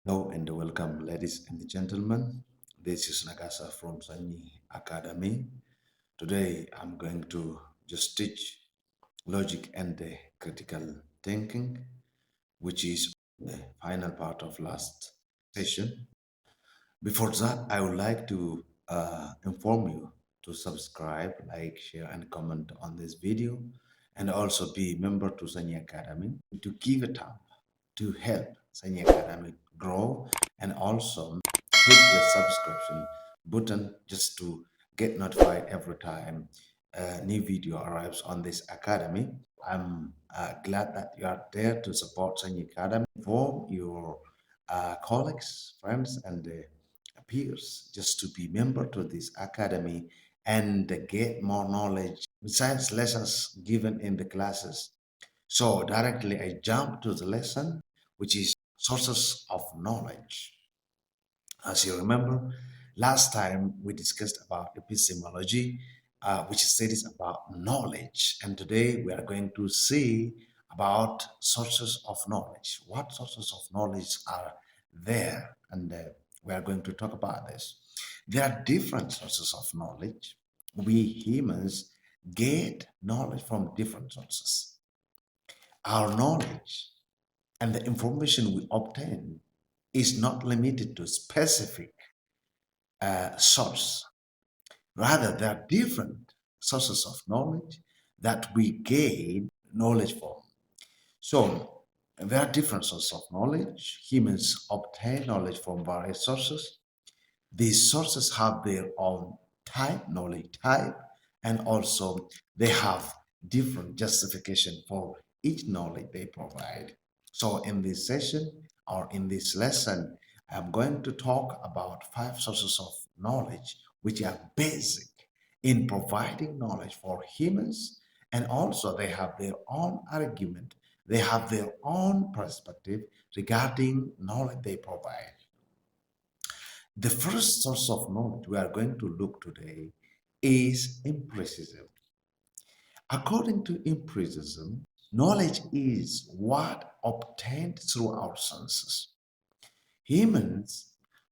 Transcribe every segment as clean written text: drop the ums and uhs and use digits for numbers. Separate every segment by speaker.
Speaker 1: Hello and welcome, ladies and gentlemen. This is Nagasa from Sanyi Academy. Today I'm going to just teach logic and critical thinking, which is the final part of last session. Before that, I would like to inform you to subscribe, like, share, and comment on this video, and also be a member to Sanya Academy to give a thumb to help Sanya Academy grow, and also hit the subscription button just to get notified every time a new video arrives on this academy. I'm glad that you are there to support Sanya Academy, inform your colleagues, friends, and peers just to be member to this academy and get more knowledge besides lessons given in the classes. So directly I jump to the lesson, which is sources of knowledge. As you remember, last time we discussed about epistemology, which studies about knowledge, and today we are going to see about sources of knowledge. What sources of knowledge are there? And we are going to talk about this. There are different sources of knowledge. We humans get knowledge from different sources. Our knowledge and the information we obtain is not limited to specific source. Rather, there are different sources of knowledge that we gain knowledge from. So, there are different sources of knowledge. Humans obtain knowledge from various sources. These sources have their own type, knowledge type, and also they have different justification for each knowledge they provide. So in this session or in this lesson, I'm going to talk about five sources of knowledge which are basic in providing knowledge for humans, and also they have their own argument, they have their own perspective regarding knowledge they provide. The first source of knowledge we are going to look today is empiricism. According to empiricism, knowledge is what obtained through our senses. Humans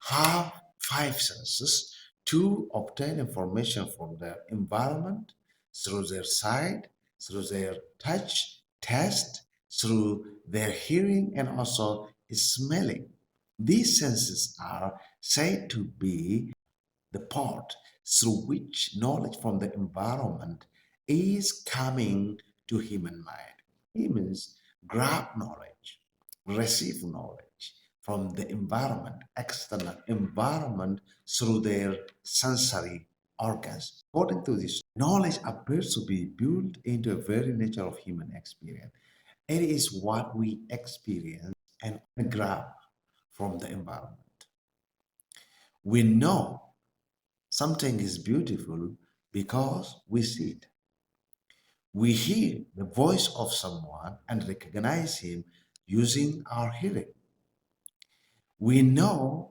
Speaker 1: have five senses to obtain information from their environment through their sight, through their touch, taste, through their hearing, and also smelling. These senses are said to be the port through which knowledge from the environment is coming to human mind. Humans grab knowledge, receive knowledge from the environment, external environment, through their sensory organs. According to this, knowledge appears to be built into the very nature of human experience. It is what we experience and grab from the environment. We know something is beautiful because we see it. We hear the voice of someone and recognize him using our hearing. We know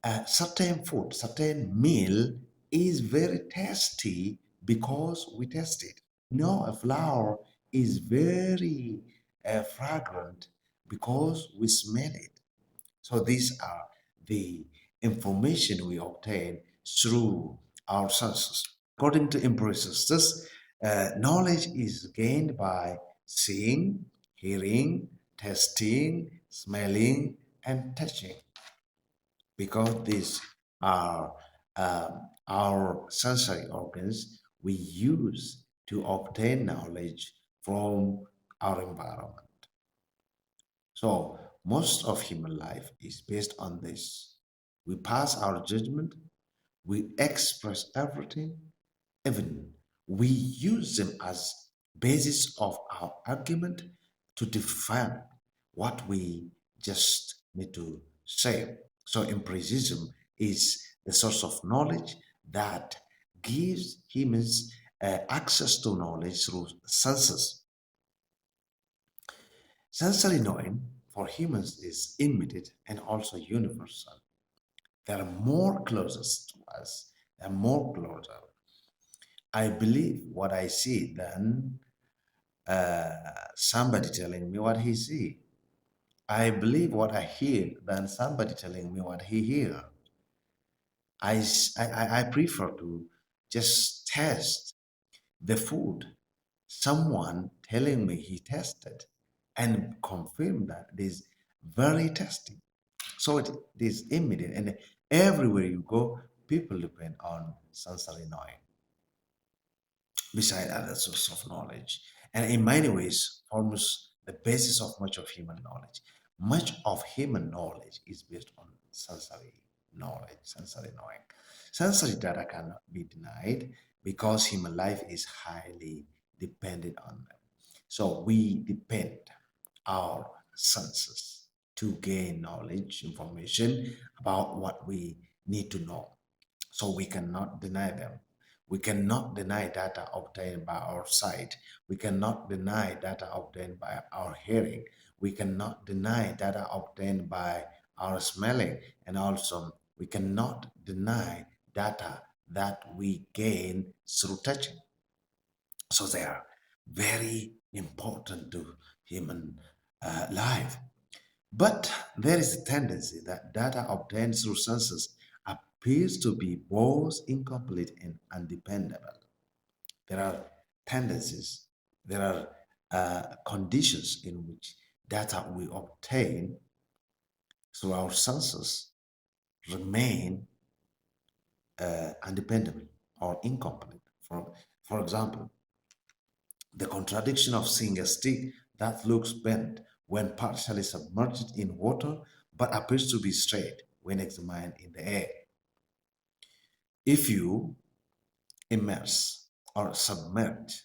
Speaker 1: a certain food, certain meal is very tasty because we taste it. We know a flower is very fragrant because we smell it. So these are the information we obtain through our senses. According to empiricists, knowledge is gained by seeing, hearing, tasting, smelling, and touching, because these are our sensory organs we use to obtain knowledge from our environment. So most of human life is based on this. We pass our judgment, we express everything, even we use them as basis of our argument to defend what we just need to say. So empiricism is the source of knowledge that gives humans access to knowledge through senses. Sensory knowing for humans is immediate and also universal. They are more closest to us, they are more closer. I believe what I see than somebody telling me what he see. I believe what I hear than somebody telling me what he hear. I prefer to just test the food. Someone telling me he tested and confirmed that it is very tasty. So it is immediate. And everywhere you go, people depend on sensory knowing beside other sources of knowledge. And in many ways, forms the basis of much of human knowledge. Much of human knowledge is based on sensory knowledge, sensory knowing. Sensory data cannot be denied because human life is highly dependent on them. So we depend our senses to gain knowledge, information about what we need to know. So we cannot deny them. We cannot deny data obtained by our sight. We cannot deny data obtained by our hearing. We cannot deny data obtained by our smelling. And also, we cannot deny data that we gain through touching. So they are very important to human life. But there is a tendency that data obtained through senses appears to be both incomplete and undependable. There are tendencies, there are conditions in which data we obtain through our senses remain undependable or incomplete. For example, the contradiction of seeing a stick that looks bent when partially submerged in water but appears to be straight when examined in the air. If you immerse or submerge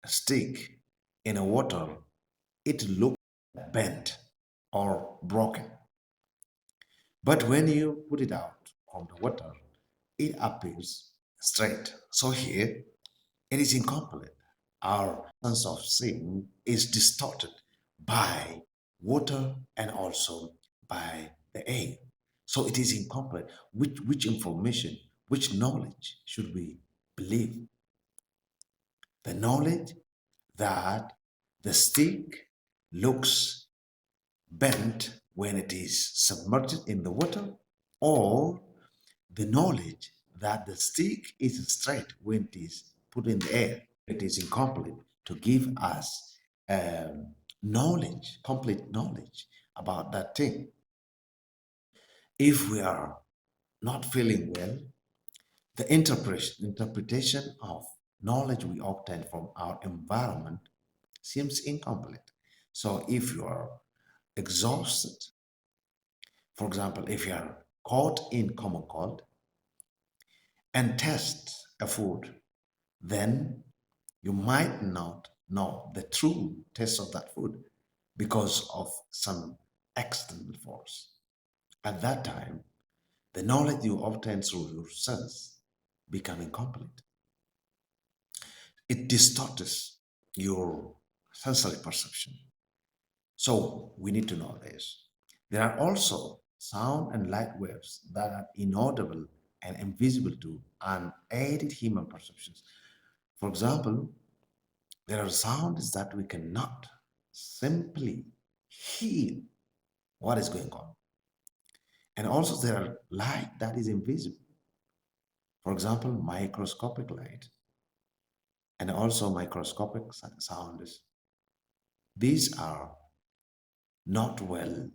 Speaker 1: a stick in a water, it looks bent or broken. But when you put it out from the water, it appears straight. So here, it is incomplete. Our sense of seeing is distorted by water and also by the air. So it is incomplete. Which information, which knowledge should we believe? The knowledge that the stick looks bent when it is submerged in the water, or the knowledge that the stick is straight when it is put in the air. It is incomplete to give us knowledge, complete knowledge about that thing. If we are not feeling well, the interpretation of knowledge we obtain from our environment seems incomplete. So if you are exhausted, for example, if you are caught in common cold and test a food, then you might not know the true taste of that food because of some external force. At that time, the knowledge you obtain through your sense become incomplete. It distorts your sensory perception. So we need to know this. There are also sound and light waves that are inaudible and invisible to unaided human perceptions. For example, there are sounds that we cannot simply hear what is going on. And also there are light that is invisible. For example, microscopic light and also microscopic sounds. These are not well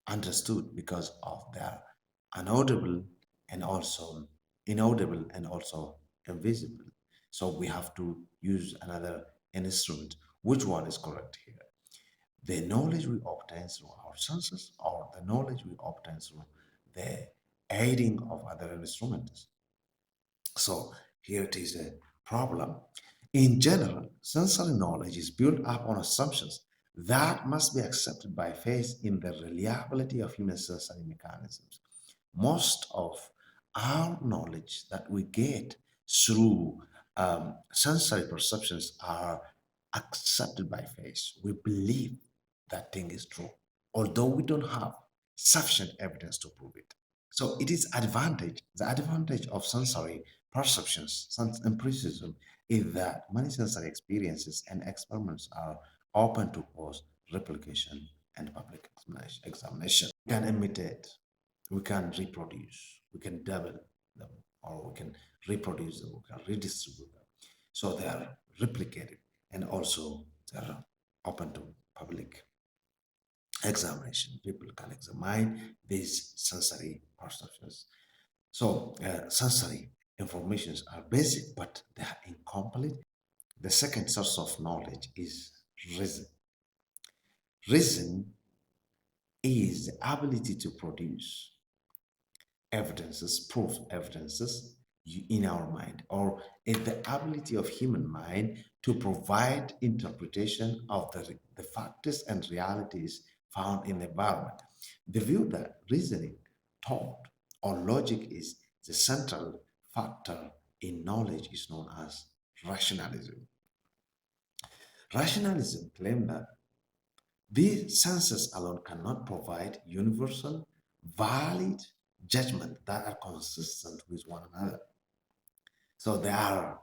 Speaker 1: understood because of their inaudible and also inaudible and also invisible. So we have to use another instrument. Which one is correct here? The knowledge we obtain through our senses or the knowledge we obtain through the aiding of other instruments. So here it is a problem. In general, sensory knowledge is built up on assumptions that must be accepted by faith in the reliability of human sensory mechanisms. Most of our knowledge that we get through sensory perceptions are accepted by faith. We believe that thing is true, although we don't have sufficient evidence to prove it. So it is advantage. The advantage of sensory perceptions, empiricism, is that many sensory experiences and experiments are open to post replication and public examination. We can imitate, we can reproduce, we can double them, or we can reproduce them, we can redistribute them. So they are replicated, and also they are open to public examination. People can examine these sensory perceptions. So sensory informations are basic, but they are incomplete. The second source of knowledge is reason. Reason is the ability to produce evidences, proof evidences in our mind, or is the ability of human mind to provide interpretation of the factors and realities found in the environment. The view that reasoning, thought, or logic is the central factor in knowledge is known as rationalism. Rationalism claims that these senses alone cannot provide universal, valid judgment that are consistent with one another. So they are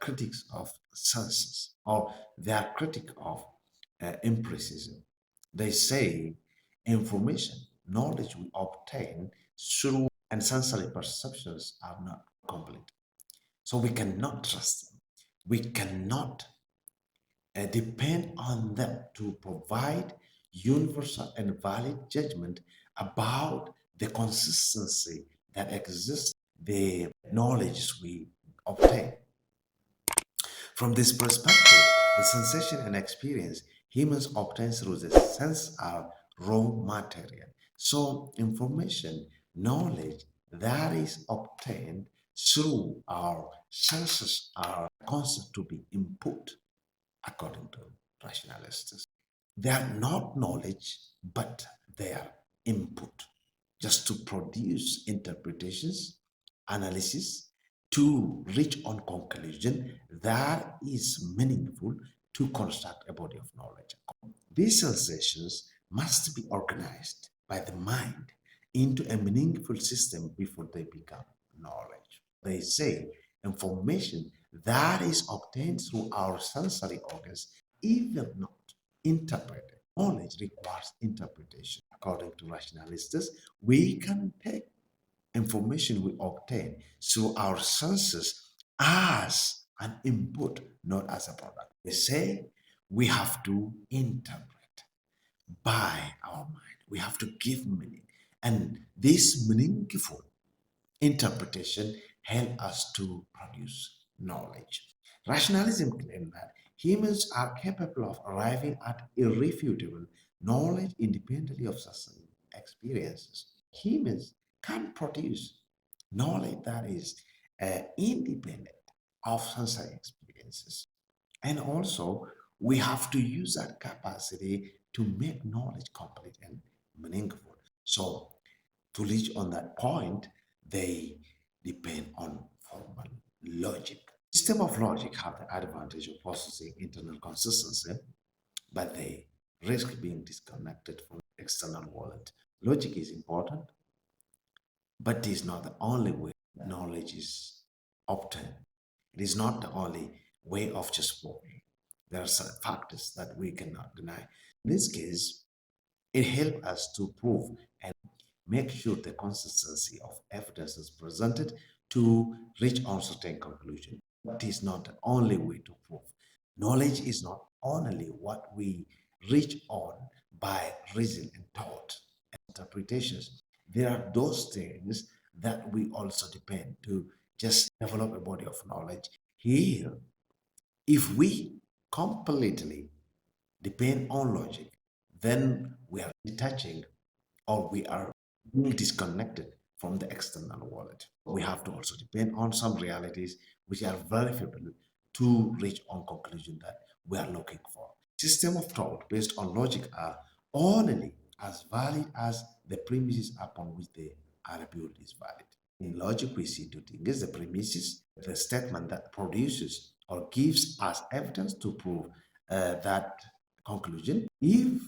Speaker 1: critics of senses, or they are critic of empiricism. They say information, knowledge we obtain through and sensory perceptions are not complete. So we cannot trust them. We cannot depend on them to provide universal and valid judgment about the consistency that exists, the knowledge we obtain. From this perspective, the sensation and experience humans obtain through the sense are raw material. So, information, knowledge that is obtained through our senses are concept to be input according to rationalists. They are not knowledge, but they are input just to produce interpretations, analysis, to reach on conclusion that is meaningful to construct a body of knowledge. These sensations must be organized by the mind into a meaningful system before they become knowledge. They say information that is obtained through our sensory organs, even not interpreted. Knowledge requires interpretation. According to rationalists, we can take information we obtain through our senses as an input, not as a product. They say we have to interpret by our mind. We have to give meaning. And this meaningful interpretation help us to produce knowledge. Rationalism claims that humans are capable of arriving at irrefutable knowledge independently of certain experiences. Humans can produce knowledge that is independent of sensory experiences. And also, we have to use that capacity to make knowledge complete and meaningful. So, to reach on that point, they depend on formal logic. System of logic have the advantage of possessing internal consistency, but they risk being disconnected from the external world. Logic is important, but it is not the only way knowledge is obtained. It is not the only way of just proving. There are some factors that we cannot deny. In this case, it helps us to prove and make sure the consistency of evidence is presented to reach on certain conclusion. It is not the only way to prove. Knowledge is not only what we reach on by reason and thought and interpretations. There are those things that we also depend to just develop a body of knowledge. Here, if we completely depend on logic, then we are detaching or we are being disconnected from the external world. We have to also depend on some realities which are verifiable to reach on conclusion that we are looking for. System of thought based on logic are only as valid as the premises upon which they are built is valid. In logic, we see two things: the premises, the statement that produces or gives us evidence to prove that conclusion. If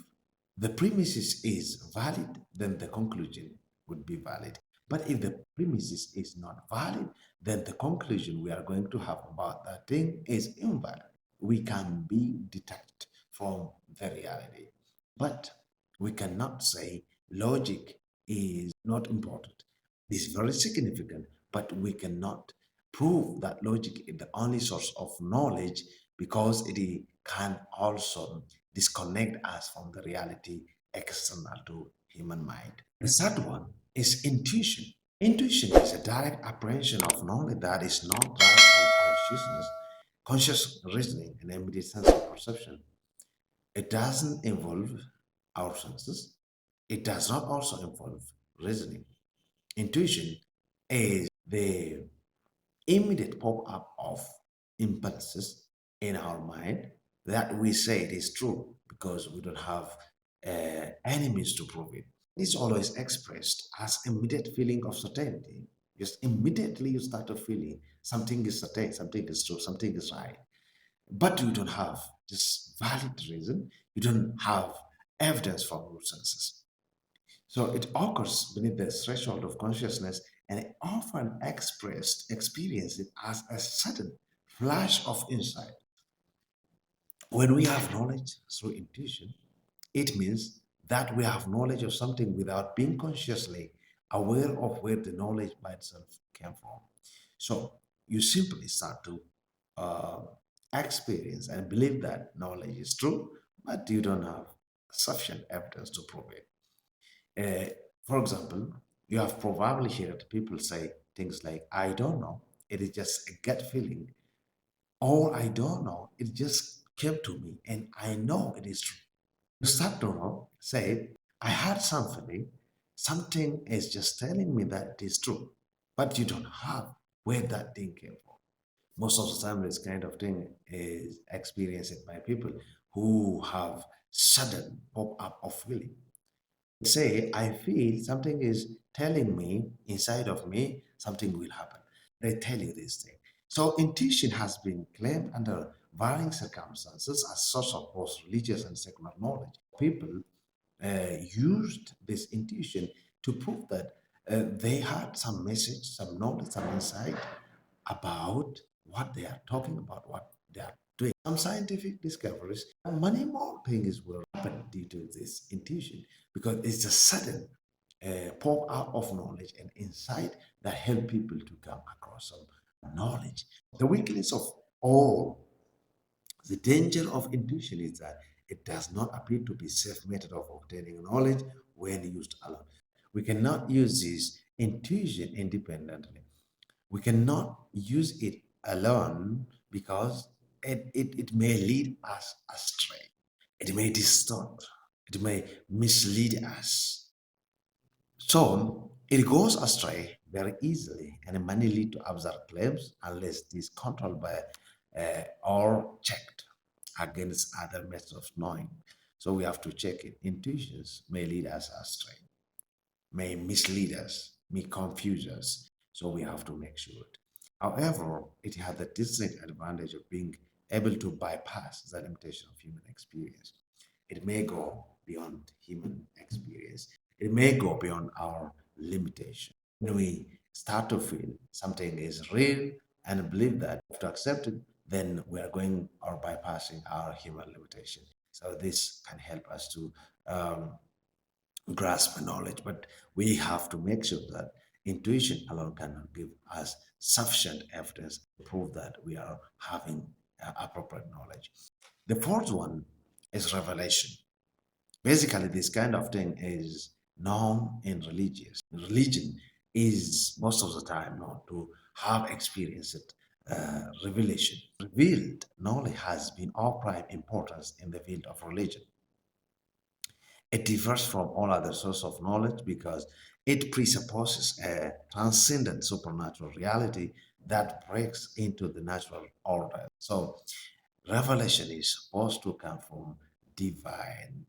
Speaker 1: the premises is valid, then the conclusion would be valid. But if the premises is not valid, then the conclusion we are going to have about that thing is invalid. We can be detached from the reality. But We cannot say logic is not important. It's very significant, but we cannot prove that logic is the only source of knowledge because it can also disconnect us from the reality external to human mind. The third one is intuition. Intuition is a direct apprehension of knowledge that is not derived from consciousness, conscious reasoning, and immediate sense of perception. It doesn't involve our senses. It does not also involve reasoning. Intuition is the immediate pop up of impulses in our mind that we say it is true because we don't have any means to prove it. It's always expressed as immediate feeling of certainty. Just immediately you start to feeling something is certain, something is true, something is right. But you don't have this valid reason, you don't have evidence from your senses. So it occurs beneath the threshold of consciousness and it often expressed experience it as a sudden flash of insight. When we have knowledge through intuition, it means that we have knowledge of something without being consciously aware of where the knowledge by itself came from. So you simply start to uh, experience and believe that knowledge is true, but you don't have sufficient evidence to prove it. For example, you have probably heard people say things like, I don't know, it is just a gut feeling, or I don't know, it just came to me and I know it is true. You start to know, say, I had something is just telling me that it is true, but you don't have where that thing came from. Most of the time, this kind of thing is experienced by people who have sudden pop up of feeling. Say, I feel something is telling me inside of me something will happen. They tell you this thing. So intuition has been claimed under varying circumstances as source of both religious and secular knowledge. People used this intuition to prove that they had some message, some knowledge, some insight about what they are talking about, what they are doing. Some scientific discoveries, and many more things will happen due to this intuition because it's a sudden pop out of knowledge and insight that help people to come across some knowledge. The weakness of all the danger of intuition is that it does not appear to be safe method of obtaining knowledge when used alone. We cannot use this intuition independently. We cannot use it alone because it may lead us astray. It may distort. It may mislead us. So it goes astray very easily, and many lead to absurd claims unless it is controlled by or checked against other methods of knowing. So we have to check it. Intuitions may lead us astray, may mislead us, may confuse us. So we have to make sure. However, it has the distinct advantage of being able to bypass the limitation of human experience. It may go beyond human experience. It may go beyond our limitation. When we start to feel something is real and believe that to accept it, then we are going or bypassing our human limitation. So this can help us to grasp knowledge, but we have to make sure that intuition alone cannot give us sufficient evidence to prove that we are having appropriate knowledge. The fourth one is revelation. Basically, this kind of thing is known in religious. Religion is most of the time known to have experienced revelation. Revealed knowledge has been of prime importance in the field of religion. It differs from all other sources of knowledge because it presupposes a transcendent supernatural reality that breaks into the natural order. So, revelation is supposed to come from divine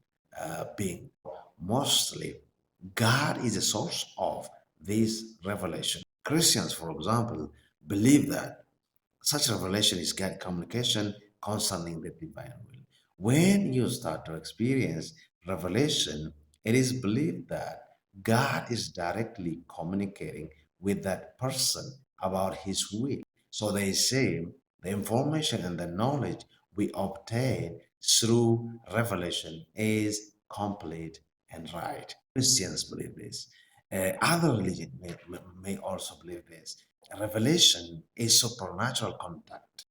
Speaker 1: being. Mostly, God is the source of this revelation. Christians, for example, believe that such revelation is God communication concerning the divine will. When you start to experience revelation, it is believed that God is directly communicating with that person about his will. So they say the information and the knowledge we obtain through revelation is complete and right. Christians believe this. Other religions may also believe this. Revelation is supernatural contact,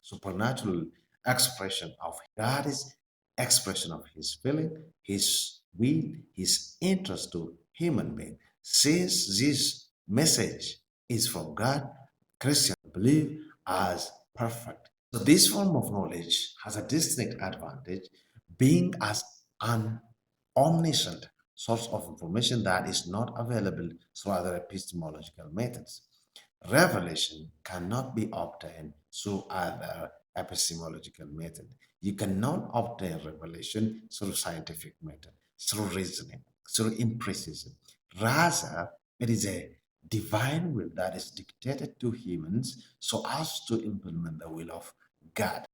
Speaker 1: supernatural expression of God is expression of his feeling, his will, his interest to human being. Since this message is from God, Christians believe as perfect. So this form of knowledge has a distinct advantage, being as an omniscient source of information that is not available through other epistemological methods. Revelation cannot be obtained through other epistemological method. You cannot obtain revelation through scientific method, through reasoning, through empiricism. Rather, it is a divine will that is dictated to humans so as to implement the will of God.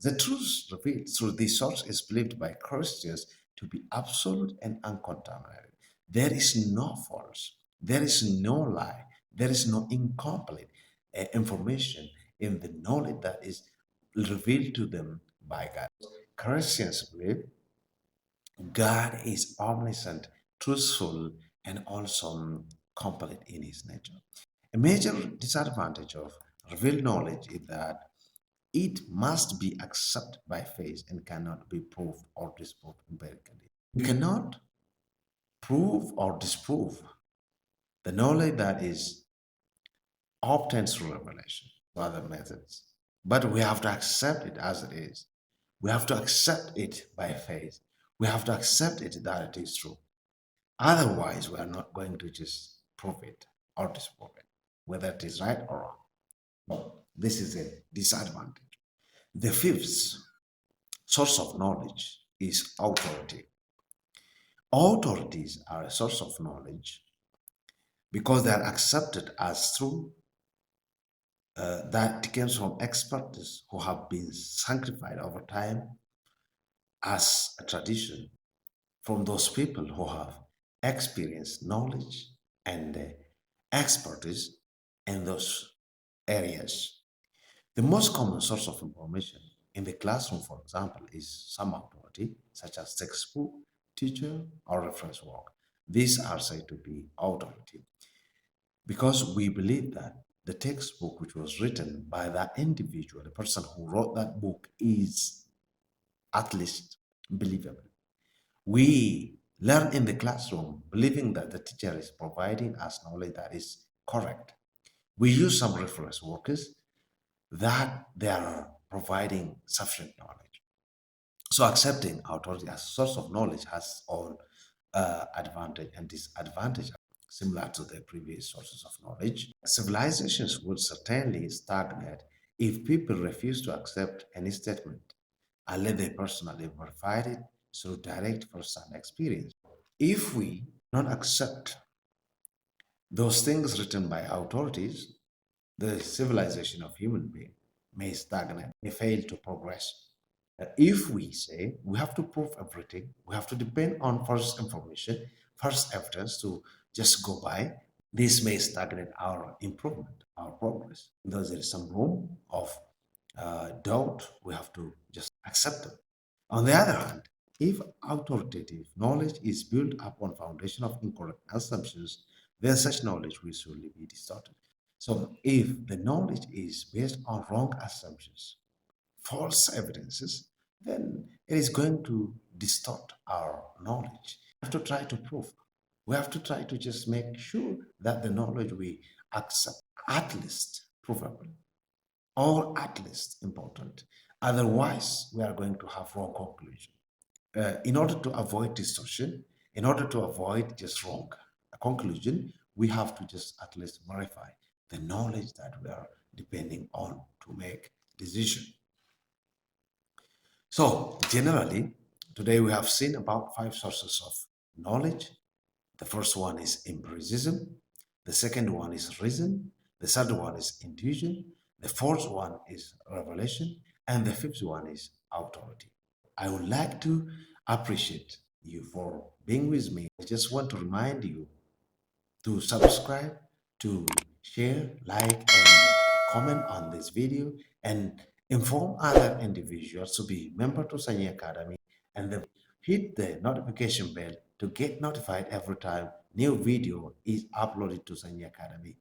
Speaker 1: The truth revealed through this source is believed by Christians to be absolute and uncontaminated. There is no false, there is no lie, there is no incomplete information in the knowledge that is revealed to them by God. Christians believe God is omniscient, truthful, and also complete in his nature. A major disadvantage of revealed knowledge is that it must be accepted by faith and cannot be proved or disproved empirically. We cannot prove or disprove the knowledge that is obtained through revelation or other methods, but we have to accept it as it is. We have to accept it by faith. We have to accept it that it is true. Otherwise, we are not going to just prove it or disprove it, whether it is right or wrong. No, this is a disadvantage. The fifth source of knowledge is authority. Authorities are a source of knowledge because they are accepted as true. That comes from experts who have been sanctified over time as a tradition from those people who have experienced knowledge and expertise in those areas. The most common source of information in the classroom, for example, is some authority, such as textbook, teacher, or reference work. These are said to be authority because we believe that the textbook which was written by that individual, the person who wrote that book, is at least believable. We learn in the classroom believing that the teacher is providing us knowledge that is correct. We use some reference workers that they are providing sufficient knowledge. So accepting authority as a source of knowledge has all advantage and disadvantage similar to the previous sources of knowledge. Civilizations would certainly stagnate if people refuse to accept any statement unless they personally verified it through direct first-hand experience. If we don't accept those things written by authorities, the civilization of human being may stagnate, may fail to progress. If we say we have to prove everything, we have to depend on first information, first evidence to just go by, this may stagnate our improvement, our progress. Because there is some room of doubt, we have to just accept it. On the other hand, if authoritative knowledge is built upon foundation of incorrect assumptions, then such knowledge will surely be distorted. So if the knowledge is based on wrong assumptions, false evidences, then it is going to distort our knowledge. We have to try to prove. We have to try to just make sure that the knowledge we accept at least provable or at least important. Otherwise, we are going to have wrong conclusion. In order to avoid distortion, in order to avoid just wrong conclusion, we have to just at least verify the knowledge that we are depending on to make decision. So generally, today we have seen about five sources of knowledge. The first one is empiricism. The second one is reason. The third one is intuition. The fourth one is revelation. And the fifth one is authority. I would like to appreciate you for being with me. I just want to remind you to subscribe, to share, like, and comment on this video, and inform other individuals to be member to Sanya Academy and then Hit the notification bell to get notified every time new video is uploaded to Sanya Academy.